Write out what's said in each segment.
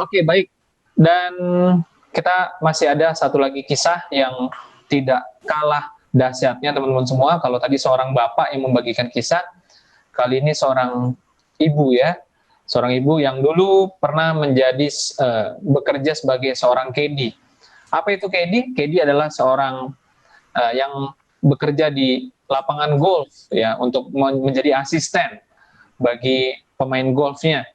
Oke, baik. Dan kita masih ada satu lagi kisah yang tidak kalah dahsyatnya teman-teman semua. Kalau tadi seorang bapak yang membagikan kisah, kali ini seorang ibu ya. Seorang ibu yang dulu pernah menjadi bekerja sebagai seorang caddy. Apa itu caddy? Caddy adalah seorang yang bekerja di lapangan golf ya untuk menjadi asisten bagi pemain golfnya.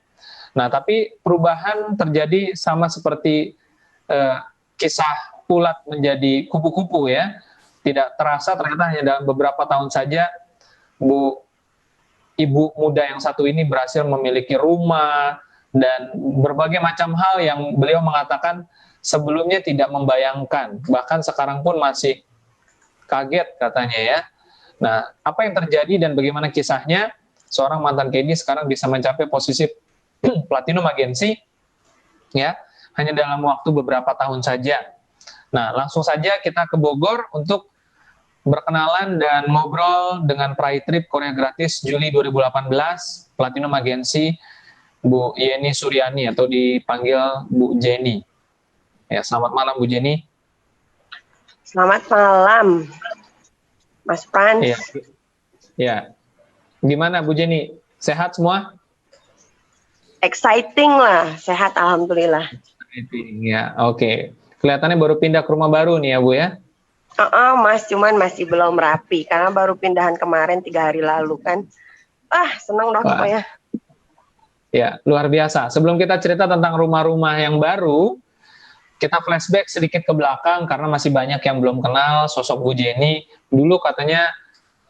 Nah, tapi perubahan terjadi sama seperti eh, kisah ulat menjadi kupu-kupu ya. Tidak terasa ternyata hanya dalam beberapa tahun saja ibu muda yang satu ini berhasil memiliki rumah dan berbagai macam hal yang beliau mengatakan sebelumnya tidak membayangkan. Bahkan sekarang pun masih kaget katanya ya. Nah, apa yang terjadi dan bagaimana kisahnya? Seorang mantan caddy sekarang bisa mencapai posisi platinum agensi ya, hanya dalam waktu beberapa tahun saja. Nah, langsung saja kita ke Bogor untuk berkenalan dan ngobrol dengan Pride Trip Korea Gratis Juli 2018, Platinum Agensi Bu Yeni Suryani atau dipanggil Bu Jenny. Ya, selamat malam Bu Jenny. Selamat malam, Mas Frans. Ya, ya. Gimana Bu Jenny? Sehat semua? Exciting lah, sehat alhamdulillah. Exciting ya, oke. Kelihatannya baru pindah ke rumah baru nih ya Bu ya? Mas, cuman masih belum rapi karena baru pindahan kemarin 3 hari lalu kan. Senang dong pokoknya. Ya, luar biasa. Sebelum kita cerita tentang rumah-rumah yang baru, kita flashback sedikit ke belakang karena masih banyak yang belum kenal sosok Bu Jenny. Dulu katanya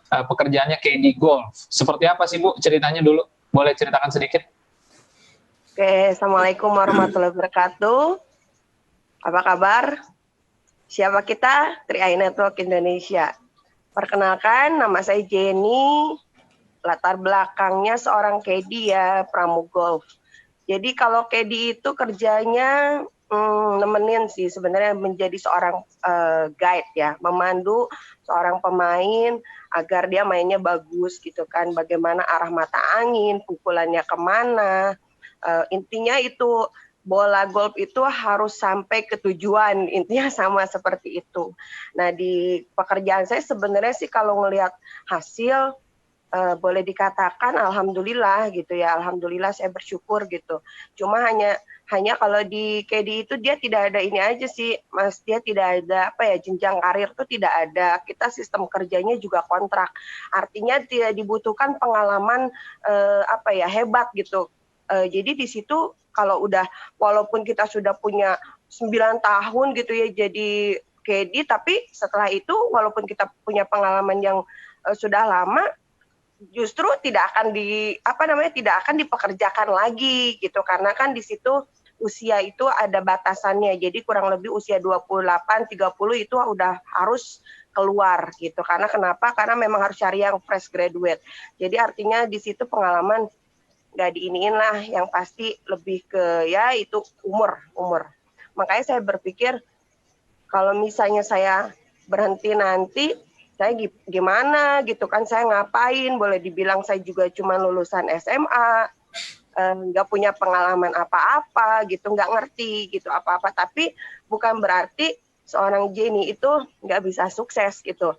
pekerjaannya caddy golf. Seperti apa sih Bu ceritanya dulu? Boleh ceritakan sedikit? Oke, Assalamualaikum warahmatullahi wabarakatuh. Apa kabar? Siapa kita? 3i Network Indonesia. Perkenalkan, nama saya Jenny. Latar belakangnya seorang caddy ya, pramu golf. Jadi kalau caddy itu kerjanya nemenin sih sebenarnya, menjadi seorang guide ya, memandu seorang pemain agar dia mainnya bagus gitu kan, bagaimana arah mata angin, pukulannya kemana, intinya itu bola golf itu harus sampai ke tujuan, intinya sama seperti itu. Nah di pekerjaan saya sebenarnya sih kalau ngelihat hasil boleh dikatakan alhamdulillah gitu ya, alhamdulillah saya bersyukur gitu. Cuma hanya kalau di KD itu dia tidak ada ini aja sih Mas, dia tidak ada jenjang karir tuh tidak ada. Kita sistem kerjanya juga kontrak, artinya tidak dibutuhkan pengalaman hebat gitu. Jadi di situ kalau udah, walaupun kita sudah punya 9 tahun gitu ya jadi KD, tapi setelah itu walaupun kita punya pengalaman yang sudah lama, justru tidak akan tidak akan dipekerjakan lagi gitu, karena kan di situ usia itu ada batasannya. Jadi kurang lebih usia 28 30 itu udah harus keluar gitu. Karena kenapa? Karena memang harus cari yang fresh graduate. Jadi artinya di situ pengalaman nggak diiniin lah, yang pasti lebih ke ya itu umur. Makanya saya berpikir kalau misalnya saya berhenti nanti, saya gimana gitu kan, saya ngapain, boleh dibilang saya juga cuma lulusan SMA, nggak punya pengalaman apa-apa gitu, nggak ngerti gitu apa-apa, tapi bukan berarti seorang Jenny itu nggak bisa sukses gitu.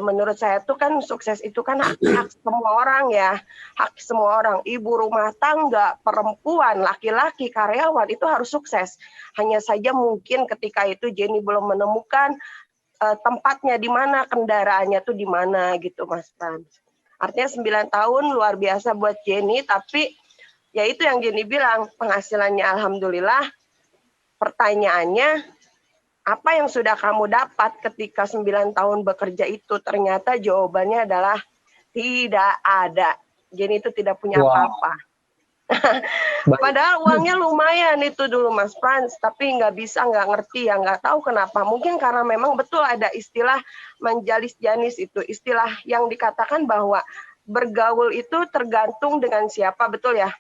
Menurut saya tuh kan sukses itu kan hak semua orang ya, hak semua orang, ibu rumah tangga, perempuan, laki-laki, karyawan itu harus sukses. Hanya saja mungkin ketika itu Jenny belum menemukan tempatnya di mana, kendaraannya tuh di mana gitu Mas Frans. Artinya 9 tahun luar biasa buat Jenny, tapi ya itu yang Jenny bilang, penghasilannya alhamdulillah. Pertanyaannya, apa yang sudah kamu dapat ketika 9 tahun bekerja itu? Ternyata jawabannya adalah tidak ada. Jenny itu tidak punya apa-apa. Padahal uangnya lumayan itu dulu Mas Frans, tapi nggak ngerti ya, nggak tahu kenapa. Mungkin karena memang betul ada istilah menjalis janis, itu istilah yang dikatakan bahwa bergaul itu tergantung dengan siapa, betul ya.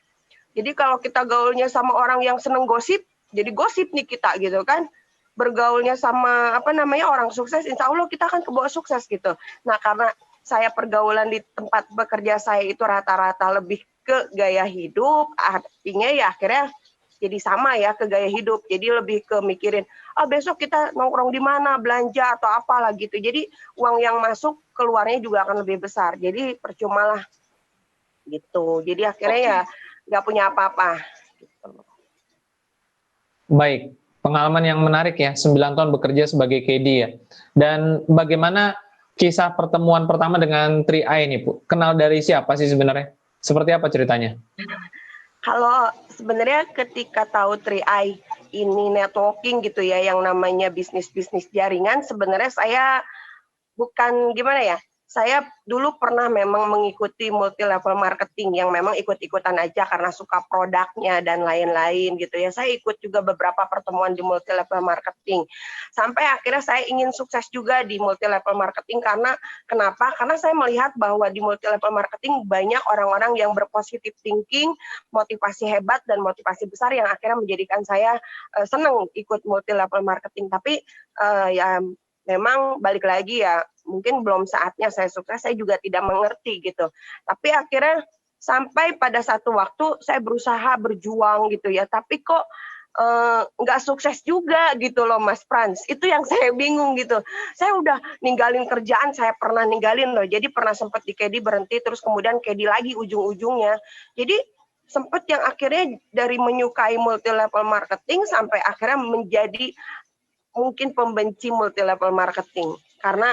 Jadi kalau kita gaulnya sama orang yang seneng gosip, jadi gosip nih kita gitu kan. Bergaulnya sama orang sukses, insya Allah kita akan kebawa sukses gitu. Nah karena saya pergaulan di tempat bekerja saya itu rata-rata lebih ke gaya hidup, artinya ya akhirnya jadi sama ya ke gaya hidup. Jadi lebih ke mikirin, besok kita nongkrong di mana, belanja atau apalah gitu. Jadi uang yang masuk keluarnya juga akan lebih besar. Jadi percumalah gitu. Jadi akhirnya ya nggak punya apa-apa. Gitu. Baik, pengalaman yang menarik ya, 9 tahun bekerja sebagai KD ya. Dan bagaimana kisah pertemuan pertama dengan Tri A ini, Bu? Kenal dari siapa sih sebenarnya? Seperti apa ceritanya? Kalau sebenarnya ketika tahu Tri A ini networking gitu ya, yang namanya bisnis-bisnis jaringan, sebenarnya saya bukan gimana ya, saya dulu pernah memang mengikuti multi level marketing yang memang ikut-ikutan aja karena suka produknya dan lain-lain gitu ya. Saya ikut juga beberapa pertemuan di multi level marketing. Sampai akhirnya saya ingin sukses juga di multi level marketing karena kenapa? Karena saya melihat bahwa di multi level marketing banyak orang-orang yang berpositif thinking, motivasi hebat dan motivasi besar yang akhirnya menjadikan saya senang ikut multi level marketing. Tapi ya memang balik lagi ya, mungkin belum saatnya saya sukses, saya juga tidak mengerti gitu. Tapi akhirnya sampai pada satu waktu saya berusaha berjuang gitu ya, tapi kok nggak sukses juga gitu loh Mas Frans. Itu yang saya bingung gitu. Saya udah ninggalin kerjaan, saya pernah ninggalin loh. Jadi pernah sempat di KD berhenti, terus kemudian KD lagi ujung-ujungnya. Jadi sempat yang akhirnya dari menyukai multi level marketing sampai akhirnya menjadi mungkin pembenci multi level marketing, karena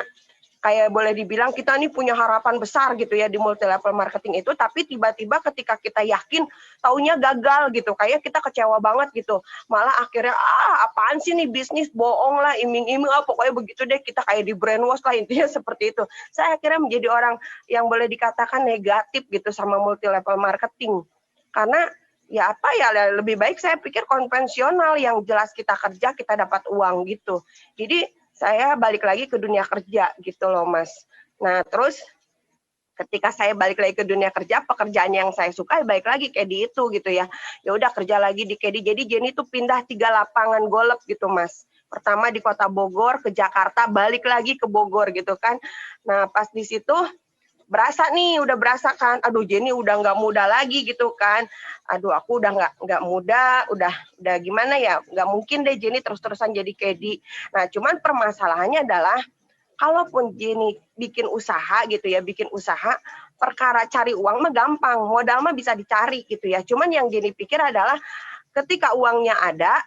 kayak boleh dibilang kita nih punya harapan besar gitu ya di multi level marketing itu, tapi tiba-tiba ketika kita yakin taunya gagal gitu, kayak kita kecewa banget gitu, malah akhirnya apaan sih nih bisnis, bohong lah, iming-iming pokoknya begitu deh, kita kayak di brainwash lah, intinya seperti itu. Saya akhirnya menjadi orang yang boleh dikatakan negatif gitu sama multi level marketing, karena ya apa ya, lebih baik saya pikir konvensional yang jelas kita kerja kita dapat uang gitu. Jadi saya balik lagi ke dunia kerja gitu loh Mas. Nah terus ketika saya balik lagi ke dunia kerja, pekerjaan yang saya suka balik lagi kayak di itu gitu ya. Ya udah kerja lagi di KD. Jadi Jenny tuh pindah 3 lapangan golf gitu Mas. Pertama di Kota Bogor, ke Jakarta, balik lagi ke Bogor gitu kan. Nah pas di situ udah berasa kan, aduh Jenny udah nggak muda lagi gitu kan, aduh aku udah nggak muda, udah gimana ya, nggak mungkin deh Jenny terus-terusan jadi KD. Nah cuman permasalahannya adalah, kalaupun Jenny bikin usaha gitu ya, perkara cari uang mah gampang, modal mah bisa dicari gitu ya, cuman yang Jenny pikir adalah ketika uangnya ada,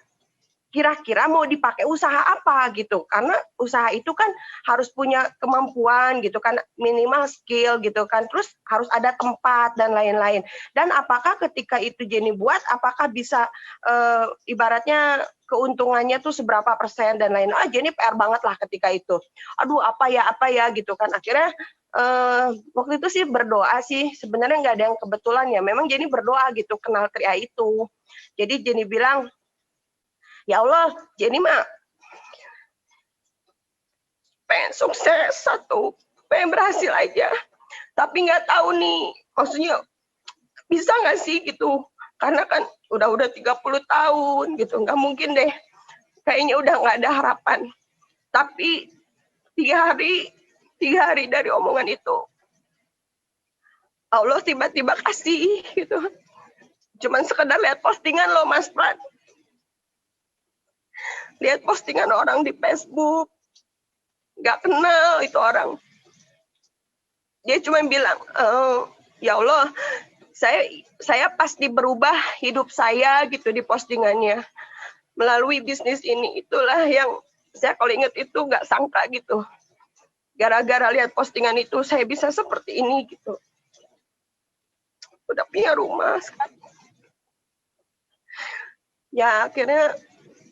kira-kira mau dipakai usaha apa gitu, karena usaha itu kan harus punya kemampuan gitu kan, minimal skill gitu kan, terus harus ada tempat dan lain-lain. Dan apakah ketika itu Jenny buat, apakah bisa ibaratnya keuntungannya tuh seberapa persen dan lain. Jenny PR banget lah ketika itu. Aduh apa ya gitu kan. Akhirnya waktu itu sih berdoa sih, sebenarnya nggak ada yang kebetulan ya, memang Jenny berdoa gitu kenal Tri A itu. Jadi Jenny bilang, ya Allah, Jenny mah pengen sukses satu, pengen berhasil aja. Tapi nggak tahu nih, maksudnya bisa nggak sih gitu. Karena kan udah 30 tahun gitu, nggak mungkin deh. Kayaknya udah nggak ada harapan. Tapi 3 hari dari omongan itu, Allah tiba-tiba kasih gitu. Cuman sekedar lihat postingan loh Mas Pran. Lihat postingan orang di Facebook, nggak kenal itu orang. Dia cuma bilang, ya Allah, saya pasti berubah hidup saya gitu di postingannya melalui bisnis ini. Itulah yang saya kalau ingat itu nggak sangka gitu. Gara-gara lihat postingan itu saya bisa seperti ini gitu. Udah punya rumah sekarang. Ya akhirnya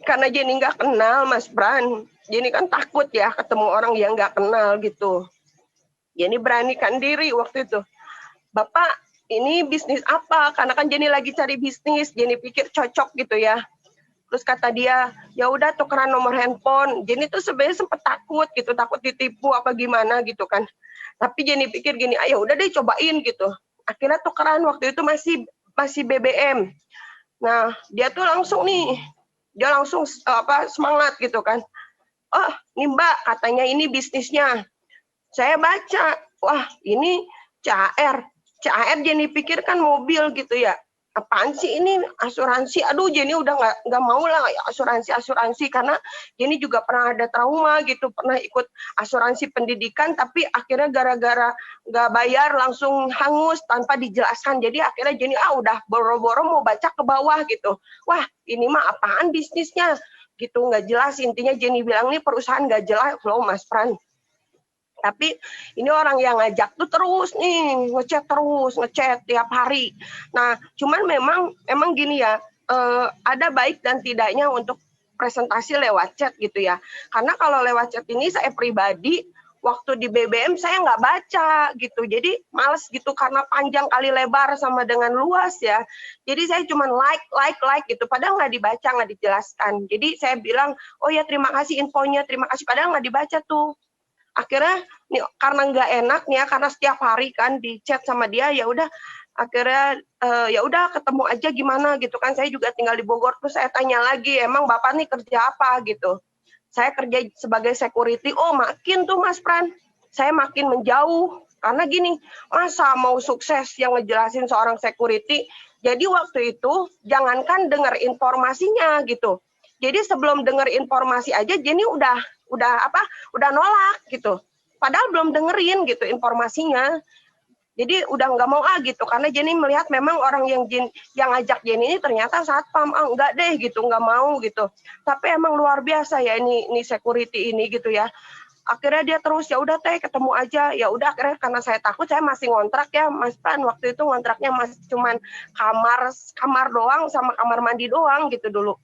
karena Jenny nggak kenal Mas Bran, Jenny kan takut ya ketemu orang yang nggak kenal gitu. Jenny beranikan diri waktu itu. Bapak, ini bisnis apa? Karena kan Jenny lagi cari bisnis, Jenny pikir cocok gitu ya. Terus kata dia, ya udah tukeran nomor handphone. Jenny tuh sebenarnya sempat takut gitu, takut ditipu apa gimana gitu kan. Tapi Jenny pikir gini, ayo udah deh cobain gitu. Akhirnya tukeran waktu itu masih BBM. Nah, dia tuh langsung semangat gitu kan. Oh, ini Mbak, katanya ini bisnisnya. Saya baca, wah ini CAR Jenny pikir kan mobil gitu ya. apaan sih ini asuransi, aduh Jenny udah nggak mau lah asuransi karena Jenny juga pernah ada trauma gitu, pernah ikut asuransi pendidikan tapi akhirnya gara-gara nggak bayar langsung hangus tanpa dijelaskan, jadi akhirnya Jenny udah boro-boro mau baca ke bawah gitu, wah ini mah apaan bisnisnya gitu, nggak jelas, intinya Jenny bilang ini perusahaan nggak jelas loh Mas Pran. Tapi ini orang yang ngajak tuh terus nih, ngechat tiap hari. Nah, cuman memang gini ya, ada baik dan tidaknya untuk presentasi lewat chat gitu ya. Karena kalau lewat chat ini saya pribadi, waktu di BBM saya nggak baca gitu. Jadi males gitu karena panjang kali lebar sama dengan luas ya. Jadi saya cuma like gitu. Padahal nggak dibaca, nggak dijelaskan. Jadi saya bilang, oh ya terima kasih infonya, terima kasih. Padahal nggak dibaca tuh. Akhirnya nih, karena nggak enaknya karena setiap hari kan di chat sama dia, ya udah akhirnya ya udah ketemu aja gimana gitu kan, saya juga tinggal di Bogor, terus saya tanya lagi emang bapak nih kerja apa gitu, saya kerja sebagai security. Oh makin tuh Mas Pran, saya makin menjauh karena gini, masa mau sukses yang ngejelasin seorang security, jadi waktu itu jangankan dengar informasinya gitu, jadi sebelum dengar informasi aja Jenny udah nolak gitu, padahal belum dengerin gitu informasinya, jadi udah nggak mau gitu karena Jenny melihat memang orang yang ngajak Jenny ini ternyata satpam, enggak deh gitu, nggak mau gitu, tapi emang luar biasa ya ini security ini gitu ya. Akhirnya dia terus ya udah teh ketemu aja, ya udah akhirnya karena saya takut, saya masih ngontrak ya Mas Pan, waktu itu ngontraknya masih cuman kamar doang sama kamar mandi doang gitu dulu.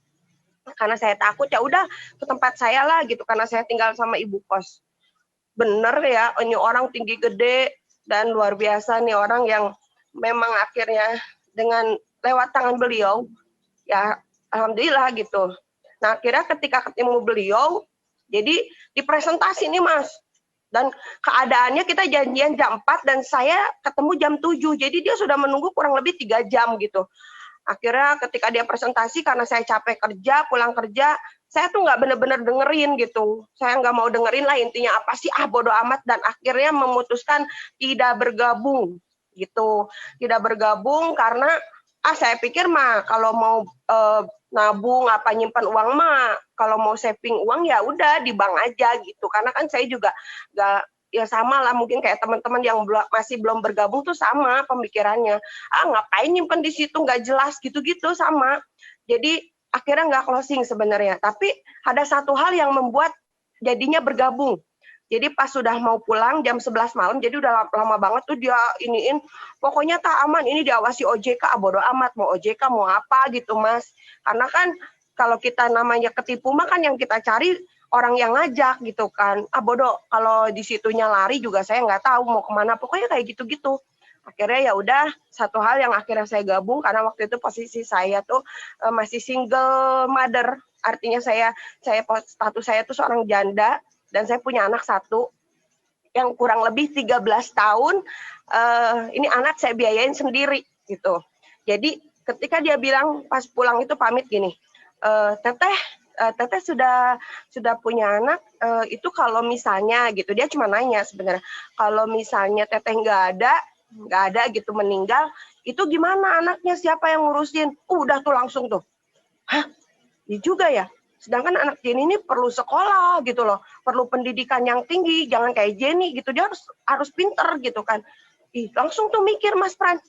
Karena saya takut ya udah ke tempat saya lah gitu, karena saya tinggal sama ibu kos. Bener ya, ini orang tinggi gede dan luar biasa nih orang yang memang akhirnya dengan lewat tangan beliau ya alhamdulillah gitu. Nah akhirnya ketika ketemu beliau, jadi dipresentasi nih Mas, dan keadaannya kita janjian jam 4 dan saya ketemu jam 7, jadi dia sudah menunggu kurang lebih 3 jam gitu. Akhirnya ketika dia presentasi, karena saya capek kerja, pulang kerja, saya tuh nggak bener-bener dengerin gitu. Saya nggak mau dengerin lah, intinya apa sih, bodo amat, dan akhirnya memutuskan tidak bergabung gitu. Tidak bergabung karena saya pikir mah kalau mau nabung apa nyimpan uang mah, kalau mau saving uang ya udah di bank aja gitu. Karena kan saya juga nggak, ya sama lah mungkin kayak teman-teman yang masih belum bergabung tuh sama pemikirannya, ngapain nyimpen di situ nggak jelas gitu-gitu sama. Jadi akhirnya nggak closing sebenarnya, tapi ada satu hal yang membuat jadinya bergabung. Jadi pas sudah mau pulang jam 11 malam, jadi udah lama banget tuh dia iniin, pokoknya tak aman, ini diawasi OJK, bodo amat mau OJK mau apa gitu Mas. Karena kan kalau kita namanya ketipu mah kan yang kita cari orang yang ngajak gitu kan, bodoh kalau di situnya lari juga saya nggak tahu mau kemana, pokoknya kayak gitu-gitu. Akhirnya ya udah, satu hal yang akhirnya saya gabung karena waktu itu posisi saya tuh masih single mother, artinya saya status saya tuh seorang janda dan saya punya anak satu yang kurang lebih 13 tahun. Ini anak saya biayain sendiri gitu. Jadi ketika dia bilang pas pulang itu pamit gini, Teteh sudah punya anak, itu kalau misalnya gitu, dia cuma nanya sebenarnya, kalau misalnya Teteh nggak ada gitu meninggal, itu gimana anaknya, siapa yang ngurusin? Udah tuh langsung tuh, hah, iya juga ya. Sedangkan anak Jenny ini perlu sekolah gitu loh, perlu pendidikan yang tinggi, jangan kayak Jenny gitu, dia harus pinter gitu kan. Langsung tuh mikir Mas Pran,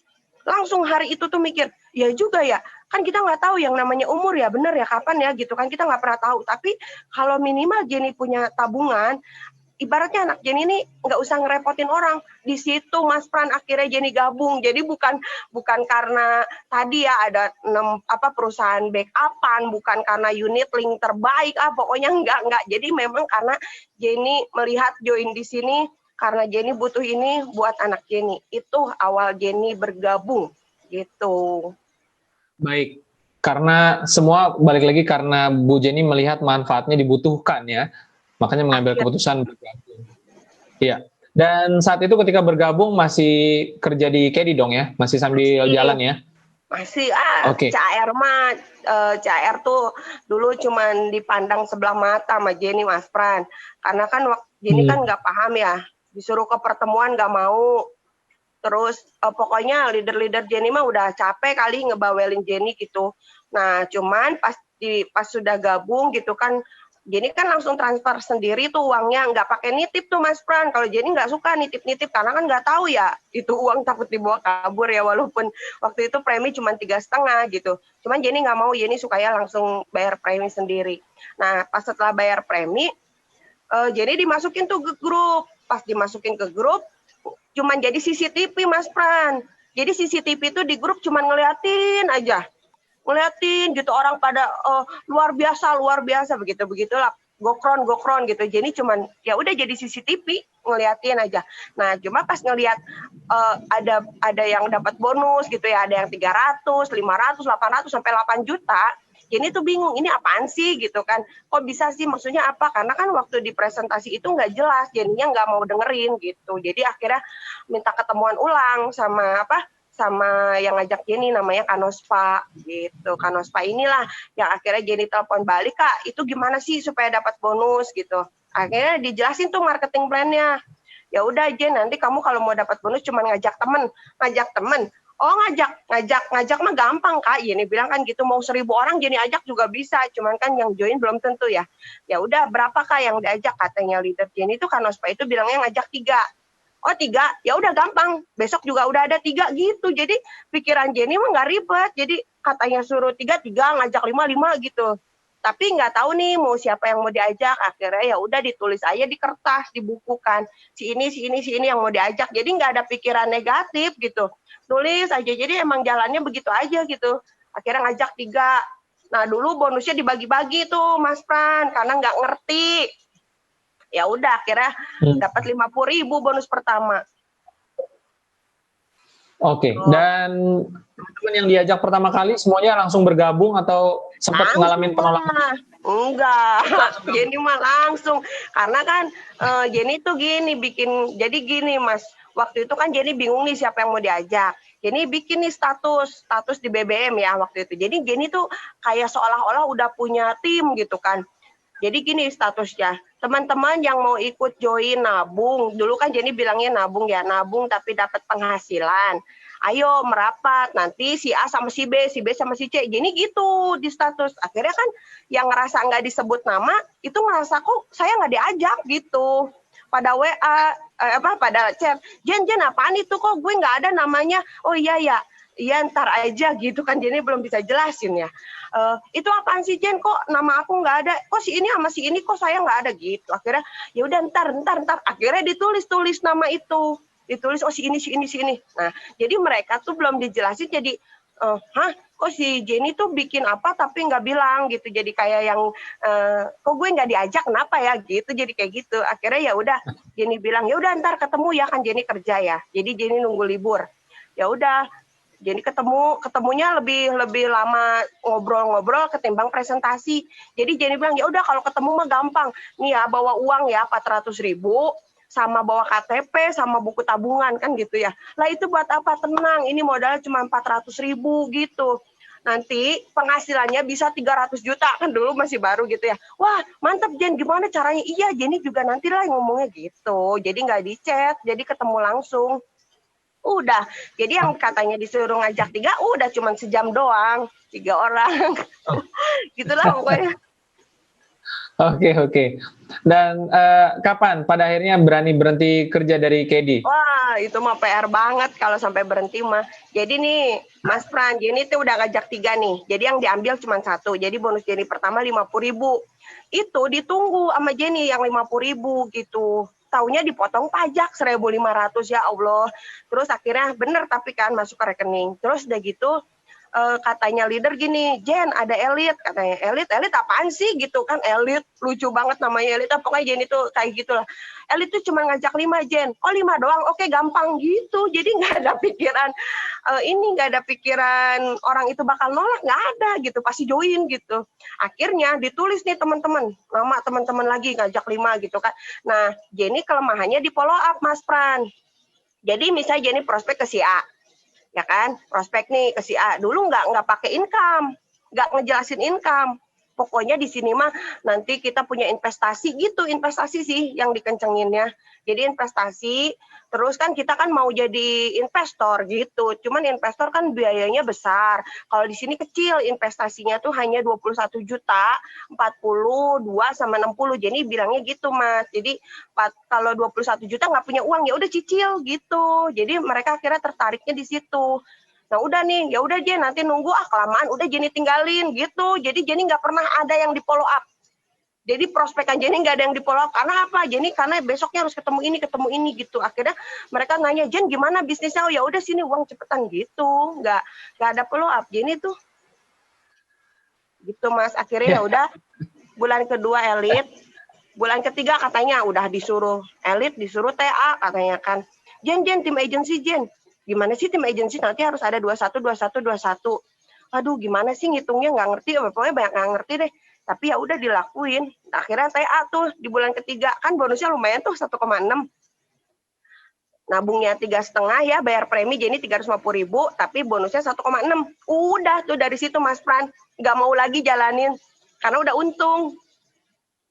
langsung hari itu tuh mikir, ya juga ya, kan kita nggak tahu yang namanya umur ya, bener ya kapan ya gitu kan, kita nggak pernah tahu. Tapi kalau minimal Jenny punya tabungan, ibaratnya anak Jenny ini nggak usah ngerepotin orang. Di situ Mas Pran akhirnya Jenny gabung. Jadi bukan karena tadi ya ada 6 perusahaan backupan, bukan karena unit link terbaik, pokoknya enggak. Jadi memang karena Jenny melihat join di sini karena Jenny butuh ini buat anak Jenny. Itu awal Jenny bergabung gitu. Baik, karena semua balik lagi karena Bu Jenny melihat manfaatnya dibutuhkan ya, makanya mengambil keputusan bergabung. Iya. Dan saat itu ketika bergabung masih kerja di Kedi dong ya, masih sambil jalan ya? Masih CR mah, CR tuh dulu cuman dipandang sebelah mata sama Jenny Mas Pran, karena kan Jenny kan nggak paham ya, disuruh ke pertemuan nggak mau. Terus pokoknya leader-leader Jenny mah udah capek kali ngebawelin Jenny gitu. Nah, cuman pas sudah gabung gitu kan, Jenny kan langsung transfer sendiri tuh uangnya, nggak pakai nitip tuh Mas Pran. Kalau Jenny nggak suka nitip-nitip karena kan nggak tahu ya itu uang takut dibawa kabur ya, walaupun waktu itu premi cuma 3,5 gitu. Cuman Jenny nggak mau, Jenny sukanya langsung bayar premi sendiri. Nah, pas setelah bayar premi, Jenny dimasukin tuh ke grup. Pas dimasukin ke grup, cuman jadi CCTV Mas Pran. Jadi CCTV itu di grup cuman ngeliatin aja. Ngeliatin gitu orang pada luar biasa begitulah gokron gitu. Jadi cuman ya udah jadi CCTV ngeliatin aja. Nah, cuma pas ngeliat ada yang dapat bonus gitu ya, ada yang 300, 500, 800 sampai 8 juta. Jadi tuh bingung, ini apaan sih gitu kan, kok bisa sih, maksudnya apa, karena kan waktu di presentasi itu nggak jelas, jadinya nggak mau dengerin gitu. Jadi akhirnya minta ketemuan ulang sama yang ngajak Jenny, namanya Kanospa gitu. Kanospa inilah yang akhirnya Jenny telepon balik, Kak, itu gimana sih supaya dapat bonus gitu. Akhirnya dijelasin tuh marketing plan-nya. Ya udah Jen, nanti kamu kalau mau dapat bonus cuma ngajak temen. Oh, ngajak mah gampang Kak. Jenny bilang kan gitu, mau 1.000 orang Jenny ajak juga bisa, cuman kan yang join belum tentu ya. Ya udah, berapa Kak yang diajak, katanya leader Jenny itu Kanospa itu bilangnya ngajak 3. Oh 3, ya udah gampang, besok juga udah ada 3 gitu. Jadi pikiran Jenny mah nggak ribet, jadi katanya suruh 3, ngajak 5 gitu. Tapi nggak tahu nih mau siapa yang mau diajak. Akhirnya ya udah ditulis aja di kertas, dibukukan. Si ini yang mau diajak. Jadi nggak ada pikiran negatif gitu. Tulis aja. Jadi emang jalannya begitu aja gitu. Akhirnya ngajak 3. Nah dulu bonusnya dibagi-bagi tuh Mas Pran, karena nggak ngerti. Ya udah akhirnya dapat 50.000 bonus pertama. Oke, dan teman-teman yang diajak pertama kali semuanya langsung bergabung atau sempat ngalamin penolakan? Enggak, Jenny mah langsung. Karena kan Jenny tuh gini jadi gini Mas, waktu itu kan Jenny bingung nih siapa yang mau diajak. Jenny bikin nih status di BBM ya waktu itu. Jadi Jenny tuh kayak seolah-olah udah punya tim gitu kan. Jadi gini statusnya, teman-teman yang mau ikut join nabung, dulu kan Jenny bilangnya nabung tapi dapat penghasilan. Ayo merapat, nanti si A sama si B sama si C. Jenny gitu di status. Akhirnya kan yang ngerasa nggak disebut nama, itu ngerasa kok saya nggak diajak gitu. Pada WA, pada chat, Jen apaan itu kok gue nggak ada namanya. Oh iya ntar aja gitu kan, Jenny belum bisa jelasin ya. Itu apaan sih Jen, kok nama aku nggak ada, kok si ini sama si ini kok saya nggak ada gitu. Akhirnya ya udah ntar, akhirnya ditulis nama itu, oh si ini. Nah jadi mereka tuh belum dijelasin, jadi kok si Jenny tuh bikin apa tapi nggak bilang gitu, jadi kayak yang kok gue nggak diajak kenapa ya gitu, jadi kayak gitu. Akhirnya ya udah Jenny bilang ya udah ntar ketemu ya, kan Jenny kerja ya, jadi Jenny nunggu libur. Ya udah jadi ketemunya lebih lama ngobrol ketimbang presentasi. Jadi Jenny bilang ya udah kalau ketemu mah gampang. Nih ya bawa uang ya 400.000 sama bawa KTP sama buku tabungan kan gitu ya. Lah itu buat apa, tenang, ini modalnya cuma 400.000 gitu. Nanti penghasilannya bisa 300 juta kan, dulu masih baru gitu ya. Wah mantap Jen, gimana caranya? Iya Jenny juga nanti lah ngomongnya gitu. Jadi nggak di chat, jadi ketemu langsung. Udah, jadi yang katanya disuruh ngajak 3, udah cuma sejam doang, 3 orang. Gitulah pokoknya. Oke. Dan kapan pada akhirnya berani berhenti kerja dari KD? Wah, itu mah PR banget kalau sampai berhenti mah. Jadi nih, Mas Pran, Jenny tuh udah ngajak 3 nih. Jadi yang diambil cuma 1. Jadi bonus Jenny pertama 50.000. Itu ditunggu sama Jenny yang 50.000 gitu. Taunya dipotong pajak 1.500, ya Allah. Terus akhirnya bener tapi kan masuk ke rekening. Terus udah gitu katanya leader gini, Jen ada elit, katanya elit apaan sih gitu kan, elit lucu banget namanya elit, pokoknya Jen itu kayak gitulah. Elit tuh cuma ngajak 5 Jen, oh 5 doang, oke gampang gitu. Jadi nggak ada pikiran nggak ada pikiran orang itu bakal nolak, nggak ada gitu, pasti join gitu. Akhirnya ditulis nih teman-teman, nama teman-teman lagi ngajak 5 gitu kan. Nah Jenny kelemahannya di follow up Mas Pran. Jadi misalnya Jenny prospek ke si A, ya kan, prospek nih ke si A, dulu nggak pakai income, nggak ngejelasin income. Pokoknya di sini mah nanti kita punya investasi gitu, investasi sih yang dikencenginnya. Jadi investasi, terus kan kita kan mau jadi investor gitu. Cuman investor kan biayanya besar. Kalau di sini kecil, investasinya tuh hanya 21 juta, 42 sama 60. Jadi bilangnya gitu, Mas. Jadi kalau 21 juta nggak punya uang, ya udah cicil gitu. Jadi mereka akhirnya tertariknya di situ. Nah udah nih, ya udah Jen, nanti nunggu kelamaan, udah Jenny tinggalin gitu. Jadi Jenny nggak pernah ada yang di follow up. Jadi prospekan Jenny nggak ada yang di follow up. Karena apa? Jenny karena besoknya harus ketemu ini gitu. Akhirnya mereka nanya, Jen gimana bisnisnya? Oh ya udah sini uang cepetan gitu. Nggak ada follow up. Jenny tuh gitu Mas. Akhirnya ya udah bulan kedua elit. Bulan ketiga katanya udah disuruh elit, disuruh TA katanya kan. Jen tim agency Jen. Gimana sih tim agency nanti harus ada 21, 21, 21. Aduh gimana sih ngitungnya nggak ngerti, pokoknya banyak nggak ngerti deh. Tapi ya udah dilakuin. Akhirnya TA tuh di bulan ketiga, kan bonusnya lumayan tuh 1,6. Nabungnya 3,5 ya, bayar premi jadi 350.000, tapi bonusnya 1,6. Udah tuh dari situ Mas Pran, nggak mau lagi jalanin. Karena udah untung.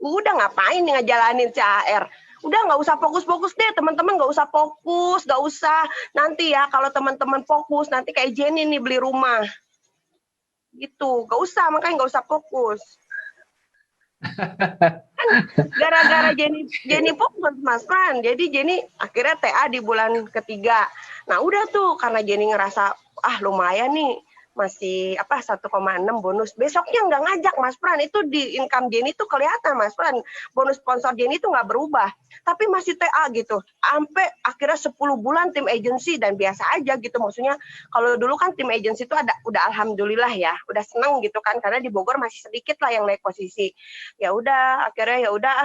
Udah ngapain nih ngejalanin CAR. Udah nggak usah fokus-fokus deh teman-teman, nggak usah fokus, nggak usah nanti ya kalau teman-teman fokus nanti kayak Jenny nih beli rumah gitu, nggak usah, makanya nggak usah fokus kan gara-gara Jenny fokus Mas Fran, jadi Jenny akhirnya TA di bulan ketiga. Nah udah tuh karena Jenny ngerasa lumayan nih masih 1,6 bonus. Besoknya nggak ngajak Mas Pran, itu di income Jenny tuh kelihatan Mas Pran. Bonus sponsor Jenny itu nggak berubah, tapi masih TA gitu. Sampai akhirnya 10 bulan tim agency dan biasa aja gitu. Maksudnya kalau dulu kan tim agency itu udah alhamdulillah ya, udah seneng gitu kan karena di Bogor masih sedikit lah yang naik posisi. Ya udah akhirnya ya udah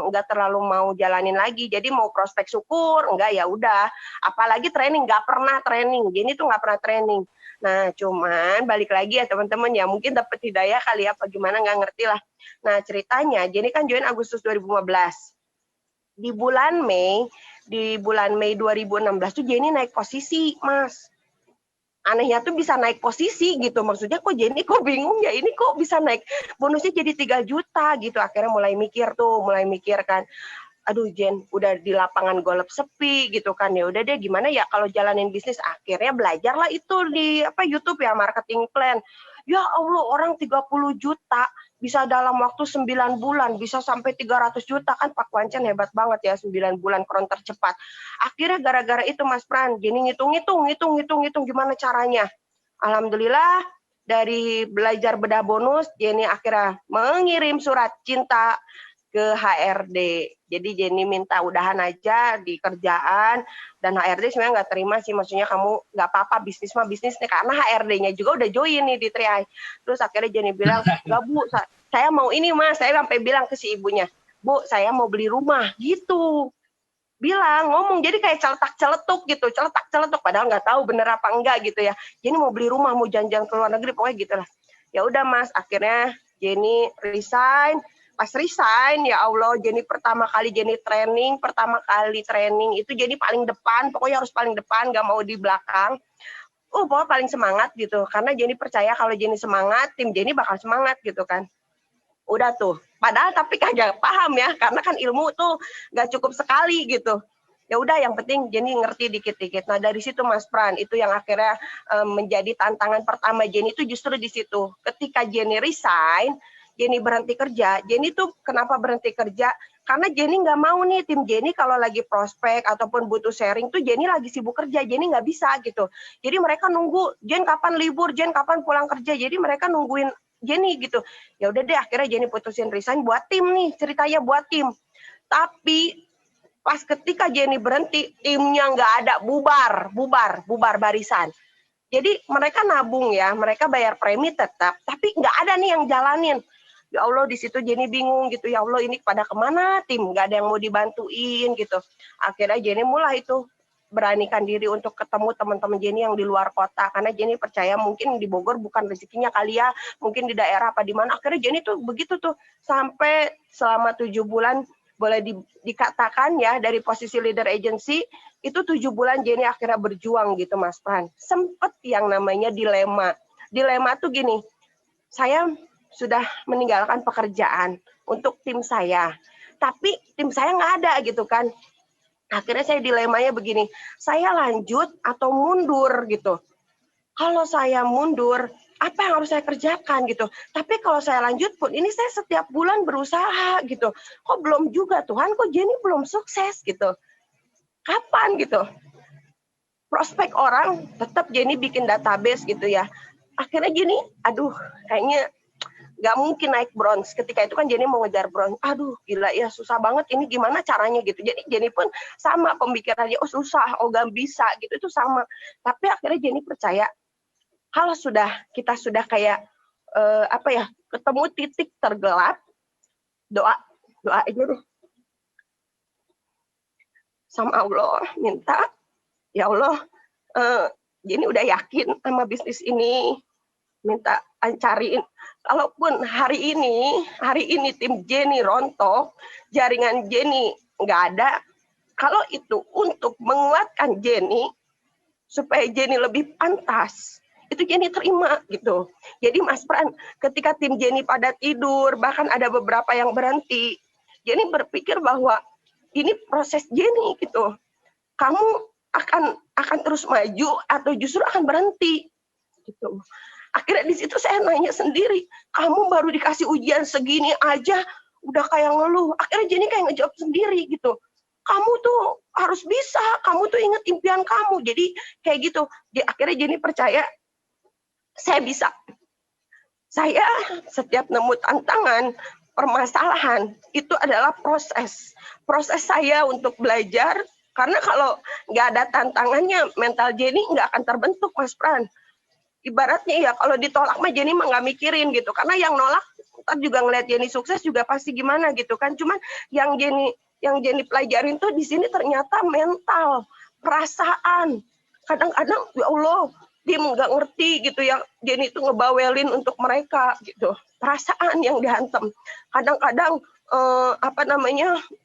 nggak terlalu mau jalanin lagi. Jadi mau prospek syukur, enggak ya udah. Apalagi training, nggak pernah training. Jenny tuh nggak pernah training. Nah, cuman balik lagi ya teman-teman ya, mungkin dapat hidayah kali ya, apa gimana nggak ngerti lah. Nah, ceritanya, Jenny kan join Agustus 2015. Di bulan Mei 2016 tuh Jenny naik posisi, Mas. Anehnya tuh bisa naik posisi gitu, maksudnya kok Jenny kok bingung ya, ini kok bisa naik bonusnya jadi 3 juta gitu. Akhirnya mulai mikir kan. Aduh Jen, udah di lapangan golf sepi gitu kan, ya udah deh gimana ya kalau jalanin bisnis. Akhirnya belajarlah itu di YouTube ya, marketing plan. Ya Allah, orang 30 juta bisa dalam waktu 9 bulan bisa sampai 300 juta kan, Pak Wancen hebat banget ya, 9 bulan kron tercepat. Akhirnya gara-gara itu Mas Pran, Jenny ngitung gimana caranya. Alhamdulillah dari belajar bedah bonus, Jenny akhirnya mengirim surat cinta ke HRD. Jadi Jenny minta udahan aja di kerjaan, dan HRD sebenarnya nggak terima sih, maksudnya kamu nggak apa-apa, bisnis mah bisnis nih, karena HRD-nya juga udah join nih di Triai. Terus akhirnya Jenny bilang, nggak Bu, saya mau ini Mas, saya sampai bilang ke si ibunya, Bu, saya mau beli rumah gitu. Ngomong jadi kayak celetak-celetuk gitu, celetak-celetuk, padahal nggak tahu bener apa enggak gitu ya. Jenny mau beli rumah, mau jalan-jalan ke luar negeri, pokoknya gitu lah. Ya udah Mas, akhirnya Jenny resign. Pas resign, ya Allah, Jenny pertama kali training itu Jenny paling depan, pokoknya harus paling depan, gak mau di belakang. Pokoknya paling semangat gitu, karena Jenny percaya kalau Jenny semangat, tim Jenny bakal semangat gitu kan. Udah tuh, padahal tapi kagak paham ya, karena kan ilmu tuh gak cukup sekali gitu. Ya udah, yang penting Jenny ngerti dikit-dikit. Nah dari situ Mas Pran, itu yang akhirnya menjadi tantangan pertama Jenny itu justru di situ. Ketika Jenny resign, Jenny berhenti kerja. Jenny tuh kenapa berhenti kerja? Karena Jenny nggak mau nih tim Jenny kalau lagi prospek ataupun butuh sharing tuh Jenny lagi sibuk kerja, Jenny nggak bisa gitu. Jadi mereka nunggu Jen kapan libur, Jen kapan pulang kerja. Jadi mereka nungguin Jenny gitu. Ya udah deh, akhirnya Jenny putusin resign buat tim nih, ceritanya buat tim. Tapi pas ketika Jenny berhenti, timnya nggak ada, bubar barisan. Jadi mereka nabung ya, mereka bayar premi tetap, tapi nggak ada nih yang jalanin. Ya Allah, di situ Jenny bingung gitu, ya Allah ini pada kemana tim, nggak ada yang mau dibantuin gitu. Akhirnya Jenny mulai itu beranikan diri untuk ketemu teman-teman Jenny yang di luar kota, karena Jenny percaya mungkin di Bogor bukan rezekinya kali ya, mungkin di daerah apa di mana. Akhirnya Jenny tuh begitu tuh sampai selama 7 bulan, boleh dikatakan ya dari posisi leader agency itu 7 bulan Jenny akhirnya berjuang gitu Mas Pran. Sempet yang namanya dilema tuh gini, saya sudah meninggalkan pekerjaan untuk tim saya. Tapi tim saya nggak ada gitu kan. Akhirnya saya dilemanya begini, saya lanjut atau mundur gitu. Kalau saya mundur, apa yang harus saya kerjakan gitu. Tapi kalau saya lanjut pun, ini saya setiap bulan berusaha gitu. Kok belum juga Tuhan, kok Jenny belum sukses gitu. Kapan gitu? Prospek orang, tetap Jenny bikin database gitu ya. Akhirnya Jenny, aduh kayaknya nggak mungkin naik bronze. Ketika itu kan Jenny mau ngejar bronze. Aduh gila ya, susah banget ini gimana caranya gitu. Jadi Jenny pun sama pemikirannya, oh susah, oh nggak bisa gitu, itu sama. Tapi akhirnya Jenny percaya, kalau kita sudah kayak ketemu titik tergelap, doa aja deh sama Allah, minta, ya Allah, Jenny udah yakin sama bisnis ini, minta cariin. Kalaupun hari ini tim Jenny rontok, jaringan Jenny nggak ada, kalau itu untuk menguatkan Jenny supaya Jenny lebih pantas, itu Jenny terima gitu. Jadi Mas Pran, ketika tim Jenny pada tidur, bahkan ada beberapa yang berhenti, Jenny berpikir bahwa ini proses Jenny gitu. Kamu akan terus maju atau justru akan berhenti gitu. Akhirnya di situ saya nanya sendiri, kamu baru dikasih ujian segini aja udah kayak ngeluh. Akhirnya Jenny kayak ngejawab sendiri gitu. Kamu tuh harus bisa, kamu tuh inget impian kamu. Jadi kayak gitu. Akhirnya Jenny percaya, saya bisa. Saya setiap nemu tantangan, permasalahan, itu adalah proses. Proses saya untuk belajar, karena kalau nggak ada tantangannya, mental Jenny nggak akan terbentuk, Mas Pran. Ibaratnya ya, kalau ditolak mah Jenny mah nggak mikirin gitu. Karena yang nolak, ntar juga ngeliat Jenny sukses juga pasti gimana gitu kan. Cuman yang Jenny pelajarin tuh di sini ternyata mental, perasaan. Kadang-kadang, ya Allah, dia nggak ngerti gitu ya, Jenny itu ngebawelin untuk mereka gitu, perasaan yang dihantam. Kadang-kadang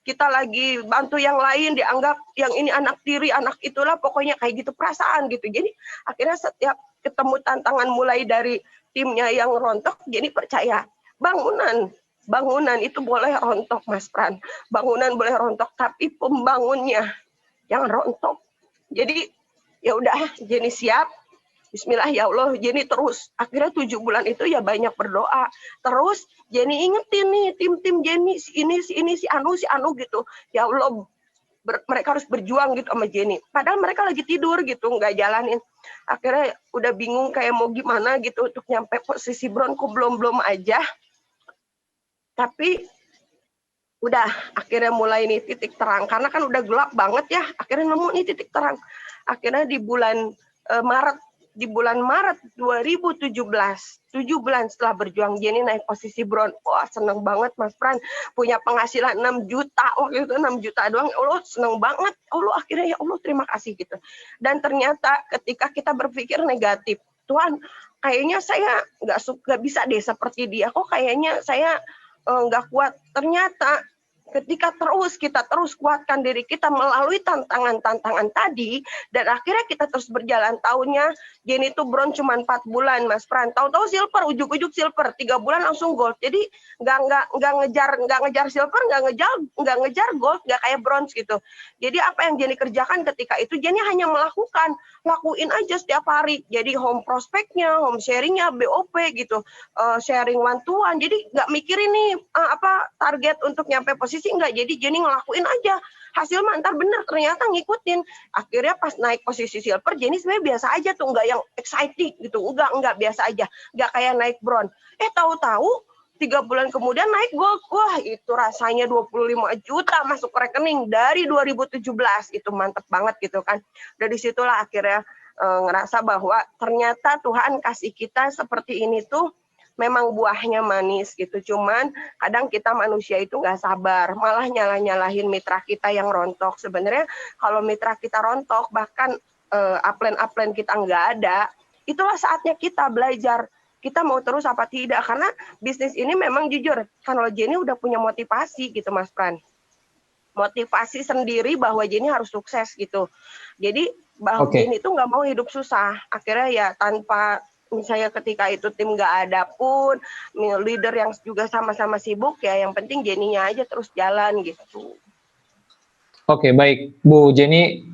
kita lagi bantu yang lain dianggap yang ini anak tiri, anak itulah, pokoknya kayak gitu perasaan gitu. Jadi akhirnya setiap ketemu tantangan mulai dari timnya yang rontok, Jenny percaya bangunan itu boleh rontok, Mas Pran, bangunan boleh rontok, tapi pembangunnya yang rontok. Jadi ya udah, Jenny siap. Bismillah ya Allah, Jenny terus. Akhirnya 7 bulan itu ya banyak berdoa. Terus Jenny ingetin nih tim-tim Jenny, si ini, si Anu gitu. Ya Allah, mereka harus berjuang gitu sama Jenny. Padahal mereka lagi tidur gitu, nggak jalanin. Akhirnya udah bingung kayak mau gimana gitu untuk nyampe posisi bron, kok belum aja. Tapi udah akhirnya mulai nih titik terang. Karena kan udah gelap banget ya, akhirnya nemu nih titik terang. Akhirnya di bulan Maret 2017, 7 bulan setelah berjuang, Jenny naik posisi bron. Wah, seneng banget Mas Pran, punya penghasilan 6 juta, waktu itu 6 juta doang. Ya Allah, seneng banget. Allah, akhirnya ya Allah terima kasih gitu. Dan ternyata ketika kita berpikir negatif, Tuhan, kayaknya saya nggak bisa deh seperti dia, kok kayaknya saya nggak kuat. Ternyata ketika kita terus kuatkan diri kita melalui tantangan-tantangan tadi, dan akhirnya kita terus berjalan. Tahunnya Jenny itu bronze cuma 4 bulan, Mas Pran. Tahu-tahu silver, ujuk-ujuk silver, 3 bulan langsung gold. Jadi nggak ngejar silver, nggak ngejar gold, nggak kayak bronze gitu. Jadi apa yang Jenny kerjakan ketika itu, Jenny hanya lakuin aja setiap hari. Jadi home prospeknya, home sharingnya, BOP gitu, sharing one to one. Jadi nggak mikirin nih target untuk nyampe posisi, enggak. Jadi Jenny ngelakuin aja, hasil mantar bener, ternyata ngikutin. Akhirnya pas naik posisi silver, Jenny sebenarnya biasa aja tuh, enggak yang exciting gitu, enggak biasa aja, enggak kayak naik bronze. Tahu-tahu 3 bulan kemudian naik gold. Wah, itu rasanya 25 juta masuk ke rekening dari 2017. Itu mantep banget gitu kan. Dari situlah akhirnya ngerasa bahwa ternyata Tuhan kasih kita seperti ini tuh memang buahnya manis gitu. Cuman kadang kita manusia itu nggak sabar, malah nyalahin mitra kita yang rontok. Sebenarnya kalau mitra kita rontok, bahkan upline kita nggak ada, itulah saatnya kita belajar. Kita mau terus apa tidak, karena bisnis ini memang jujur, kalau Jenny udah punya motivasi gitu Mas Pran. Motivasi sendiri bahwa Jenny harus sukses gitu. Jadi bahwa Jenny itu nggak mau hidup susah. Akhirnya ya tanpa misalnya ketika itu tim nggak ada pun, leader yang juga sama-sama sibuk, ya yang penting Jenny-nya aja terus jalan gitu. Oke, baik Bu Jenny,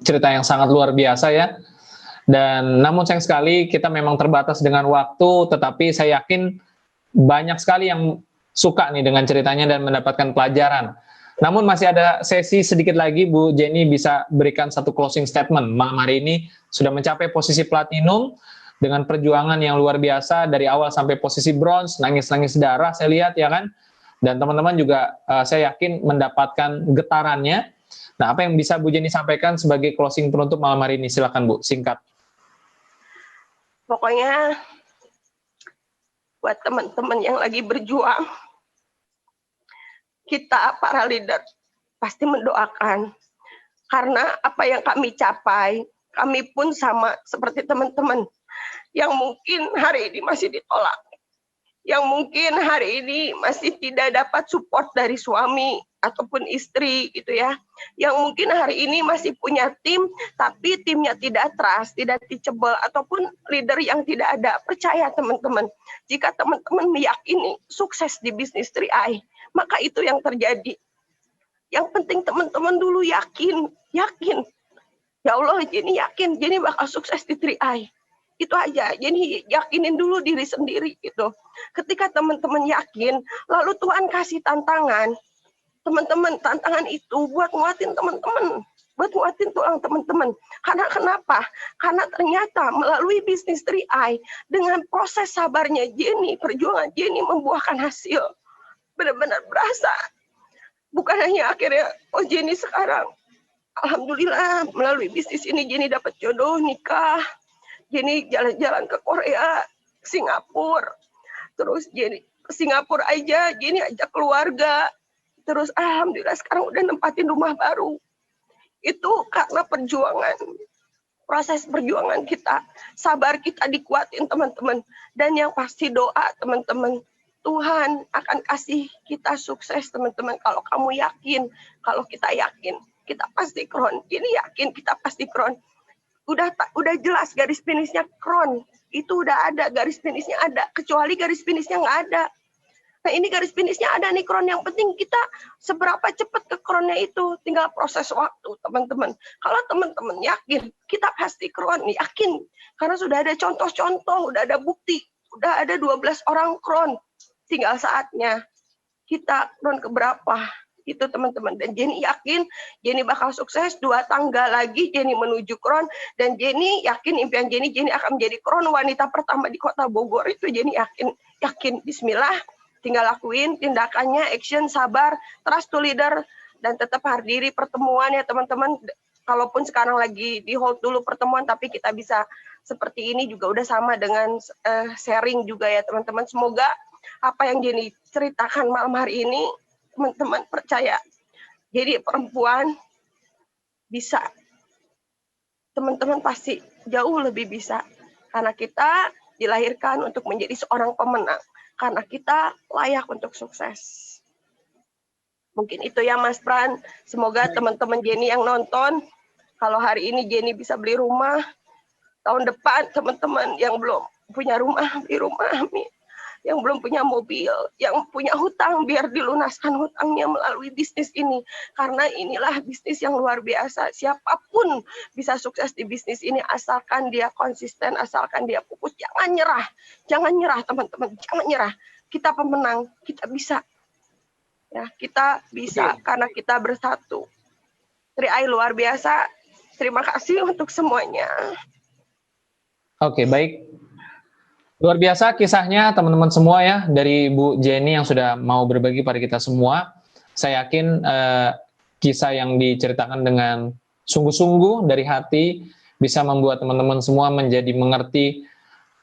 cerita yang sangat luar biasa ya. Dan namun sayang sekali kita memang terbatas dengan waktu, tetapi saya yakin banyak sekali yang suka nih dengan ceritanya dan mendapatkan pelajaran. Namun masih ada sesi sedikit lagi, Bu Jenny bisa berikan satu closing statement. Malam hari ini sudah mencapai posisi platinum dengan perjuangan yang luar biasa dari awal sampai posisi bronze, nangis-nangis darah saya lihat ya kan. Dan teman-teman juga saya yakin mendapatkan getarannya. Nah, apa yang bisa Bu Jenny sampaikan sebagai closing penutup malam hari ini? Silakan Bu, singkat. Pokoknya buat teman-teman yang lagi berjuang, kita para leader pasti mendoakan. Karena apa yang kami capai, kami pun sama seperti teman-teman yang mungkin hari ini masih ditolak, yang mungkin hari ini masih tidak dapat support dari suami ataupun istri gitu ya, yang mungkin hari ini masih punya tim tapi timnya tidak trust, tidak teachable, ataupun leader yang tidak ada. Percaya teman-teman, jika teman-teman meyakini sukses di bisnis 3i, maka itu yang terjadi. Yang penting teman-teman dulu yakin. Ya Allah, Jenny yakin Jenny bakal sukses di 3i. Itu aja, jadi yakinin dulu diri sendiri gitu. Ketika teman-teman yakin, lalu Tuhan kasih tantangan. Teman-teman, tantangan itu buat nguatin teman-teman, buat nguatin tulang teman-teman. Karena kenapa? Karena ternyata melalui bisnis 3i, dengan proses sabarnya Jenny, perjuangan Jenny membuahkan hasil. Benar-benar berasa. Bukan hanya akhirnya, oh Jenny sekarang, alhamdulillah melalui bisnis ini Jenny dapat jodoh, nikah. Jenny jalan-jalan ke Korea, Singapura, terus Jenny ke Singapura aja, Jenny ajak keluarga, terus alhamdulillah sekarang udah nempatin rumah baru. Itu karena perjuangan, proses perjuangan kita, sabar kita dikuatin teman-teman, dan yang pasti doa teman-teman. Tuhan akan kasih kita sukses teman-teman. Kalau kamu yakin, kalau kita yakin, kita pasti kron. Jenny yakin kita pasti kron. Udah jelas garis finishnya kron, itu udah ada garis finishnya ada, kecuali garis finishnya nggak ada. Nah ini garis finishnya ada nih kron, yang penting kita seberapa cepat ke kronnya itu, tinggal proses waktu teman-teman. Kalau teman-teman yakin, kita pasti kron, yakin, karena sudah ada contoh-contoh, udah ada bukti, udah ada 12 orang kron, tinggal saatnya kita kron keberapa. Itu teman-teman, dan Jenny yakin Jenny bakal sukses. 2 tangga lagi Jenny menuju kron, dan Jenny yakin impian Jenny akan menjadi kron wanita pertama di kota Bogor. Itu Jenny yakin. Bismillah, tinggal lakuin tindakannya, action, sabar, trust to leader, dan tetap hadiri pertemuan ya teman-teman. Kalaupun sekarang lagi di hold dulu pertemuan, tapi kita bisa seperti ini juga udah sama dengan sharing juga ya teman-teman. Semoga apa yang Jenny ceritakan malam hari ini, teman-teman percaya, jadi perempuan bisa, teman-teman pasti jauh lebih bisa, karena kita dilahirkan untuk menjadi seorang pemenang, karena kita layak untuk sukses. Mungkin itu ya Mas Pran, semoga teman-teman Jenny yang nonton, kalau hari ini Jenny bisa beli rumah, tahun depan teman-teman yang belum punya rumah, beli rumah, amin. Yang belum punya mobil, yang punya hutang, biar dilunaskan hutangnya melalui bisnis ini. Karena inilah bisnis yang luar biasa. Siapapun bisa sukses di bisnis ini, asalkan dia konsisten, asalkan dia fokus. Jangan nyerah teman-teman, jangan nyerah. Kita pemenang, kita bisa. Ya, kita bisa karena kita bersatu. 3i luar biasa. Terima kasih untuk semuanya. Oke, baik. Luar biasa kisahnya teman-teman semua ya, dari Bu Jenny yang sudah mau berbagi pada kita semua. Saya yakin kisah yang diceritakan dengan sungguh-sungguh dari hati bisa membuat teman-teman semua menjadi mengerti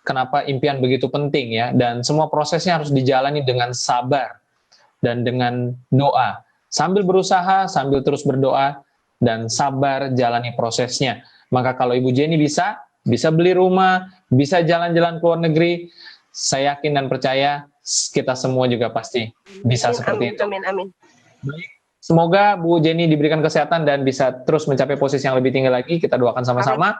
kenapa impian begitu penting ya, dan semua prosesnya harus dijalani dengan sabar dan dengan doa. Sambil berusaha, sambil terus berdoa, dan sabar jalani prosesnya. Maka kalau Ibu Jenny bisa beli rumah, bisa jalan-jalan ke luar negeri, saya yakin dan percaya kita semua juga pasti bisa seperti itu. Amin. Baik. Semoga Bu Jenny diberikan kesehatan dan bisa terus mencapai posisi yang lebih tinggi lagi. Kita doakan sama-sama.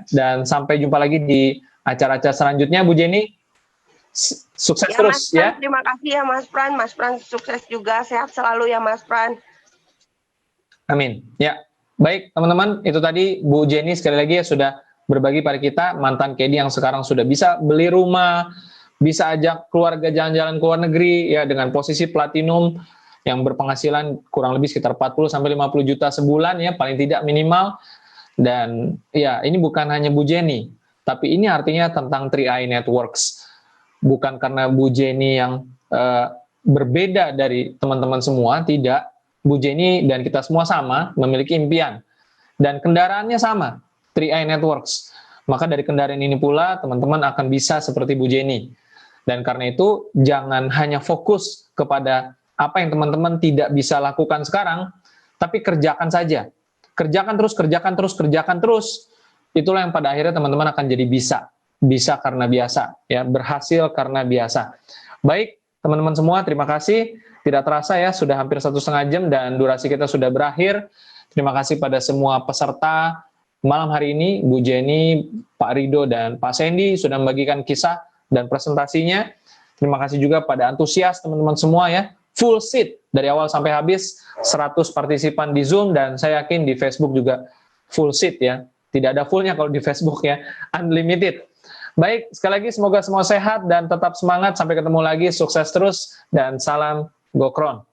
Dan sampai jumpa lagi di acara-acara selanjutnya. Bu Jenny, sukses Ya, terus Mas Pran, ya. terima kasih ya Mas Pran. Mas Pran sukses juga, sehat selalu ya Mas Pran. Amin. Ya, baik teman-teman, itu tadi Bu Jenny sekali lagi ya sudah berbagi pada kita, mantan KD yang sekarang sudah bisa beli rumah, bisa ajak keluarga jalan-jalan ke luar negeri ya dengan posisi platinum yang berpenghasilan kurang lebih sekitar 40 sampai 50 juta sebulan ya, paling tidak minimal. Dan ya, ini bukan hanya Bu Jenny, tapi ini artinya tentang 3i Networks. Bukan karena Bu Jenny yang berbeda dari teman-teman semua, tidak. Bu Jenny dan kita semua sama, memiliki impian. Dan kendaraannya sama, 3i Networks. Maka dari kendaraan ini pula, teman-teman akan bisa seperti Bu Jenny. Dan karena itu, jangan hanya fokus kepada apa yang teman-teman tidak bisa lakukan sekarang, tapi kerjakan saja. Kerjakan terus, kerjakan terus, kerjakan terus. Itulah yang pada akhirnya teman-teman akan jadi bisa. Bisa karena biasa, ya, berhasil karena biasa. Baik, teman-teman semua, terima kasih. Tidak terasa ya, sudah hampir 1,5 jam dan durasi kita sudah berakhir. Terima kasih pada semua peserta malam hari ini, Bu Jenny, Pak Rido, dan Pak Sandy sudah membagikan kisah dan presentasinya. Terima kasih juga pada antusias teman-teman semua ya. Full seat dari awal sampai habis, 100 partisipan di Zoom, dan saya yakin di Facebook juga full seat ya. Tidak ada fullnya kalau di Facebook ya, unlimited. Baik, sekali lagi semoga semua sehat dan tetap semangat. Sampai ketemu lagi, sukses terus, dan salam Gokron.